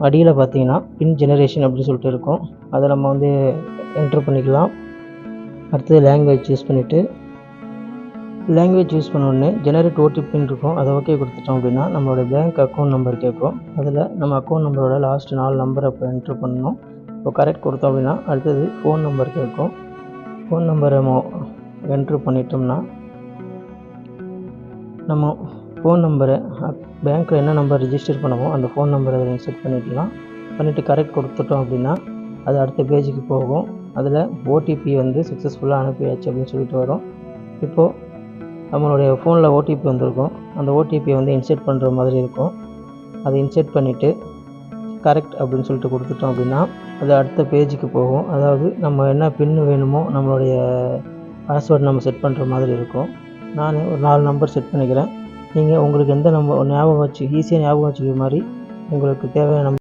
அடியில் பார்த்தீங்கன்னா பின் ஜெனரேஷன் அப்படின்னு சொல்லிட்டு இருக்கும். அதை நம்ம வந்து என்ட்ரு பண்ணிக்கலாம். அடுத்தது லாங்குவேஜ் சூஸ் பண்ணிவிட்டு லாங்குவேஜ் யூஸ் பண்ண உடனே ஜெனரேட் ஓடிபின்னு இருக்கும். அதை ஓகே கொடுத்துட்டோம் அப்படின்னா நம்மளோட பேங்க் அக்கௌண்ட் நம்பர் கேட்கும். அதில் நம்ம அக்கௌண்ட் நம்பரோட லாஸ்ட் 4 நம்பரை இப்போ என்ட்ரு பண்ணணும். இப்போ கரெக்ட் கொடுத்தோம் அப்படின்னா அடுத்தது ஃபோன் நம்பர் கேட்கும். ஃபோன் நம்பரை என்ட்ரு பண்ணிட்டோம்னா நம்ம ஃபோன் நம்பரை பேங்க்கில் என்ன நம்பர் ரிஜிஸ்டர் பண்ணமோ அந்த ஃபோன் நம்பரை அதில் இன்சர்ட் பண்ணிக்கலாம். பண்ணிவிட்டு கரெக்ட் கொடுத்துட்டோம் அப்படின்னா அது அடுத்த பேஜுக்கு போகும். அதில் ஓடிபி வந்து சக்ஸஸ்ஃபுல்லாக அனுப்பியாச்சு அப்படின்னு சொல்லிட்டு வரும். இப்போது நம்மளுடைய ஃபோனில் ஓடிபி வந்திருக்கும். அந்த ஓடிபியை வந்து இன்சர்ட் பண்ணுற மாதிரி இருக்கும். அதை இன்சர்ட் பண்ணிவிட்டு கரெக்ட் அப்படின்னு சொல்லிட்டு கொடுத்துட்டோம் அப்படின்னா அது அடுத்த பேஜுக்கு போகும். அதாவது நம்ம என்ன பின்னு வேணுமோ நம்மளுடைய பாஸ்வேர்டு நம்ம செட் பண்ணுற மாதிரி இருக்கும். நான் ஒரு 4 நம்பர் செட் பண்ணிக்கிறேன். நீங்கள் உங்களுக்கு எந்த நம்பர் ஞாபகம் வச்சு ஈஸியாக ஞாபகம் வச்சுக்கிற மாதிரி உங்களுக்கு தேவையான